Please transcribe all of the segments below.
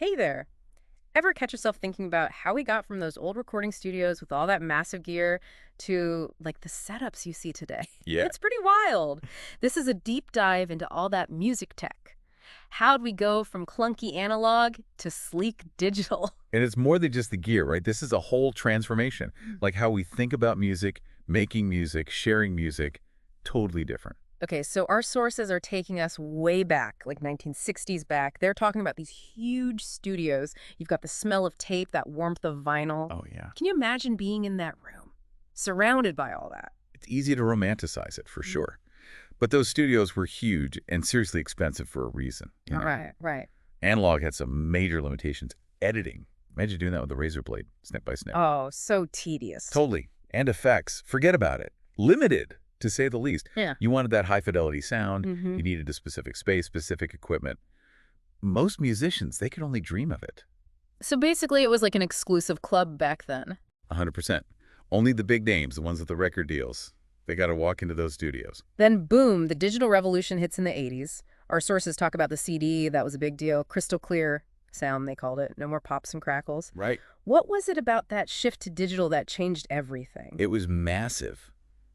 Hey there. Ever catch yourself thinking about how we got from those old recording studios with all that massive gear to like the setups you see today? Yeah. It's pretty wild. This is a deep dive into all that music tech. How'd we go from clunky analog to sleek digital? And it's more than just the gear, right? This is a whole transformation. Like how we think about music, making music, sharing music, totally different. Okay, so our sources are taking us way back, like 1960s back. They're talking about these huge studios. You've got the smell of tape, that warmth of vinyl. Oh, yeah. Can you imagine being in that room, surrounded by all that? It's easy to romanticize it for sure. But those studios were huge and seriously expensive for a reason. Right, right. Analog had some major limitations. Editing. Imagine doing that with a razor blade, snip by snip. Oh, so tedious. Totally. And effects. Forget about it. Limited, to say the least. Yeah. You wanted that high-fidelity sound. Hmm. You needed a specific space, specific equipment. Most musicians, they could only dream of it. So basically, it was like an exclusive club back then. 100%. Only the big names, the ones with the record deals, they got to walk into those studios. Then, boom, the digital revolution hits in the 80s. Our sources talk about the CD. That was a big deal. Crystal clear sound, they called it. No more pops and crackles. Right. What was it about that shift to digital that changed everything? It was massive.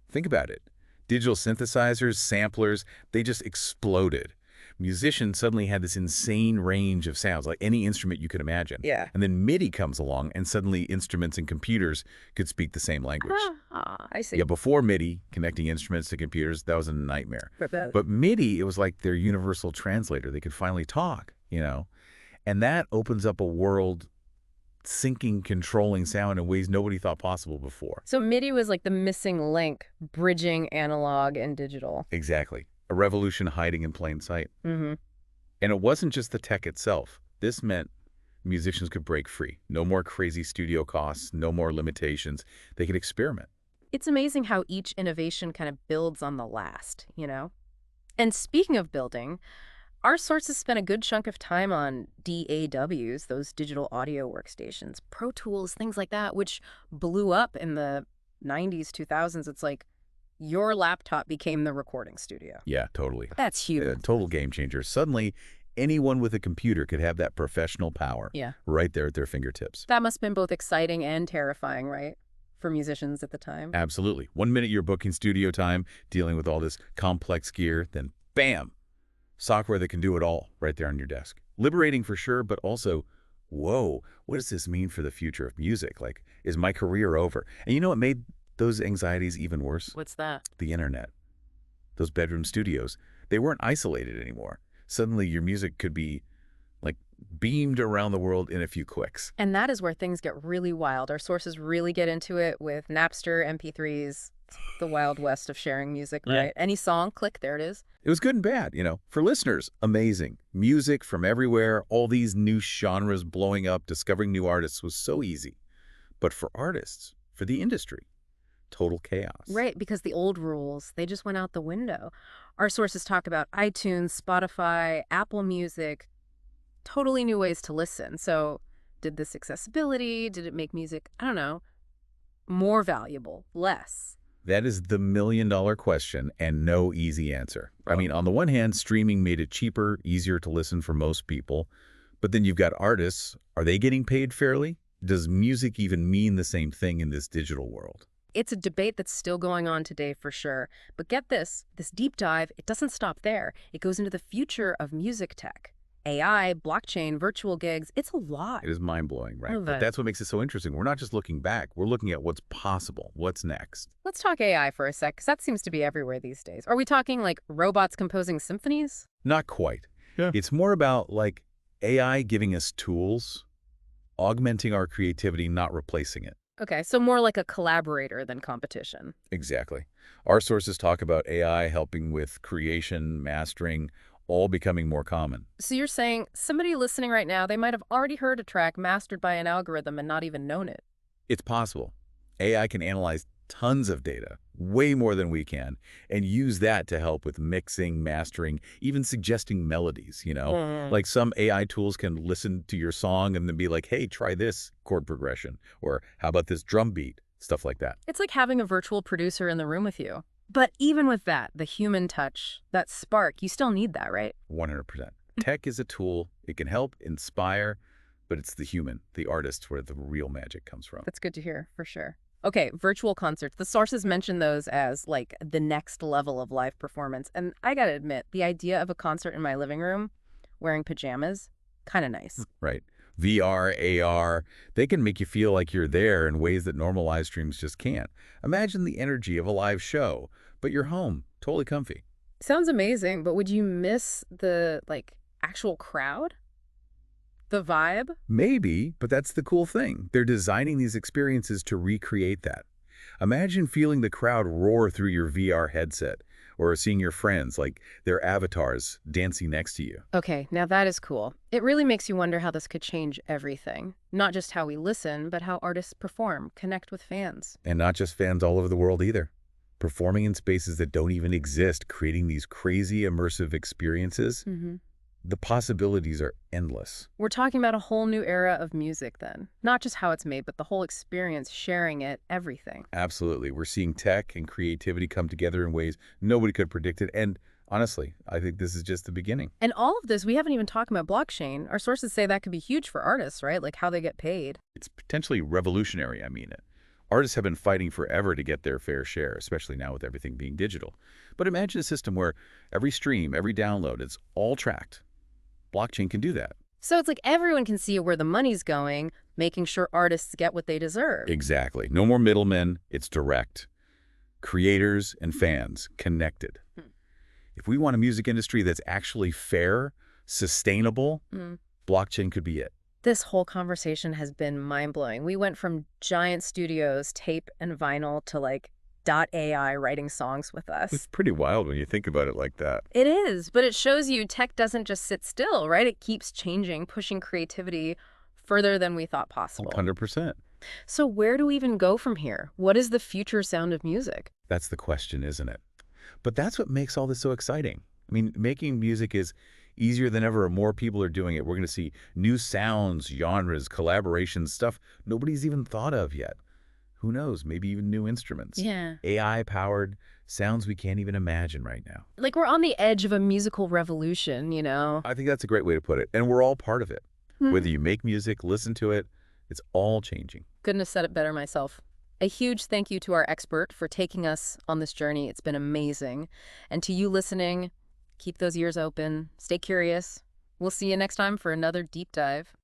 Think about it. Digital synthesizers, samplers, they just exploded. Musicians suddenly had this insane range of sounds, like any instrument you could imagine. Yeah. And then MIDI comes along, and suddenly instruments and computers could speak the same language. I see. Yeah, before MIDI, connecting instruments to computers, that was a nightmare. But But MIDI, it was like their universal translator. They could finally talk. And that opens up a world syncing, controlling sound in ways nobody thought possible before. So MIDI was like the missing link, bridging analog and digital. Exactly. A revolution hiding in plain sight. Mm-hmm. And it wasn't just the tech itself. This meant musicians could break free. No more crazy studio costs, no more limitations. They could experiment. It's amazing how each innovation kind of builds on the last. And speaking of building, our sources spent a good chunk of time on DAWs, those digital audio workstations, Pro Tools, things like that, which blew up in the 90s, 2000s. It's like your laptop became the recording studio. Yeah, totally. That's huge. A total game changer. Suddenly, anyone with a computer could have that professional power Yeah. right there at their fingertips. That must have been both exciting and terrifying, right? For musicians at the time. Absolutely. 1 minute you're booking studio time, dealing with all this complex gear, then bam, software that can do it all right there on your desk. Liberating for sure, but also, whoa, what does this mean for the future of music? Like, is my career over? And you know what made those anxieties even worse? What's that? The internet. Those bedroom studios, they weren't isolated anymore. Suddenly your music could be like beamed around the world in a few clicks. And that is where things get really wild. Our sources really get into it with Napster, MP3s, the wild west of sharing music, Yeah. right? Any song, click, there it is. It was good and bad. For listeners, amazing. Music from everywhere, all these new genres blowing up, discovering new artists was so easy. But for artists, for the industry, total chaos. Right, because the old rules, they just went out the window. Our sources talk about iTunes, Spotify, Apple Music, totally new ways to listen. So did this accessibility, did it make music, I don't know, more valuable, less? That is the million-dollar question and no easy answer. I mean, on the one hand, streaming made it cheaper, easier to listen for most people. But then you've got artists. Are they getting paid fairly? Does music even mean the same thing in this digital world? It's a debate that's still going on today for sure. But get this deep dive, it doesn't stop there. It goes into the future of music tech. AI, blockchain, virtual gigs, it's a lot. It is mind-blowing, right? Love But it. that's what makes it so interesting. We're not just looking back. We're looking at what's possible, what's next. Let's talk AI for a sec, because that seems to be everywhere these days. Are we talking like robots composing symphonies? Not quite. Yeah. It's more about like AI giving us tools, augmenting our creativity, not replacing it. Okay, so more like a collaborator than competition. Exactly. Our sources talk about AI helping with creation, mastering, all becoming more common. So you're saying somebody listening right now, they might have already heard a track mastered by an algorithm and not even known it. It's possible. AI can analyze tons of data, way more than we can, and use that to help with mixing, mastering, even suggesting melodies. Like some AI tools can listen to your song and then be like, hey, try this chord progression, or how about this drum beat, stuff like that. It's like having a virtual producer in the room with you. But even with that, the human touch, that spark, you still need that, right? 100%. Tech is a tool. It can help inspire, but it's the human, the artist, where the real magic comes from. That's good to hear, for sure. Okay, virtual concerts. The sources mention those as like the next level of live performance. And I gotta admit, the idea of a concert in my living room wearing pajamas, kind of nice. Right. VR, AR, they can make you feel like you're there in ways that normal live streams just can't. Imagine the energy of a live show, but you're home, totally comfy. Sounds amazing, but would you miss the like actual crowd? The vibe? Maybe, but that's the cool thing. They're designing these experiences to recreate that. Imagine feeling the crowd roar through your VR headset, or seeing your friends, like their avatars, dancing next to you. Okay, now that is cool. It really makes you wonder how this could change everything. Not just how we listen, but how artists perform, connect with fans. And not just fans all over the world either. Performing in spaces that don't even exist, creating these crazy immersive experiences, the possibilities are endless. We're talking about a whole new era of music then. Not just how it's made, but the whole experience, sharing it, everything. Absolutely. We're seeing tech and creativity come together in ways nobody could predict it. And honestly, I think this is just the beginning. And all of this, we haven't even talked about blockchain. Our sources say that could be huge for artists, right? Like how they get paid. It's potentially revolutionary, I mean it. Artists have been fighting forever to get their fair share, especially now with everything being digital. But imagine a system where every stream, every download, it's all tracked. Blockchain can do that. So it's like everyone can see where the money's going, making sure artists get what they deserve. Exactly. No more middlemen. It's direct. Creators and fans connected. If we want a music industry that's actually fair, sustainable, blockchain could be it. This whole conversation has been mind-blowing. We went from giant studios, tape and vinyl, to like .ai writing songs with us. It's pretty wild when you think about it like that. It is, but it shows you tech doesn't just sit still, right? It keeps changing, pushing creativity further than we thought possible. 100%. So where do we even go from here? What is the future sound of music? That's the question, isn't it? But that's what makes all this so exciting. I mean, making music is easier than ever. More people are doing it. We're going to see new sounds, genres, collaborations, stuff nobody's even thought of yet. Who knows? Maybe even new instruments. Yeah. AI-powered sounds we can't even imagine right now. Like we're on the edge of a musical revolution, you know? I think that's a great way to put it. And we're all part of it. Whether you make music, listen to it, it's all changing. Couldn't have said it better myself. A huge thank you to our expert for taking us on this journey. It's been amazing. And to you listening, keep those ears open, stay curious. We'll see you next time for another deep dive.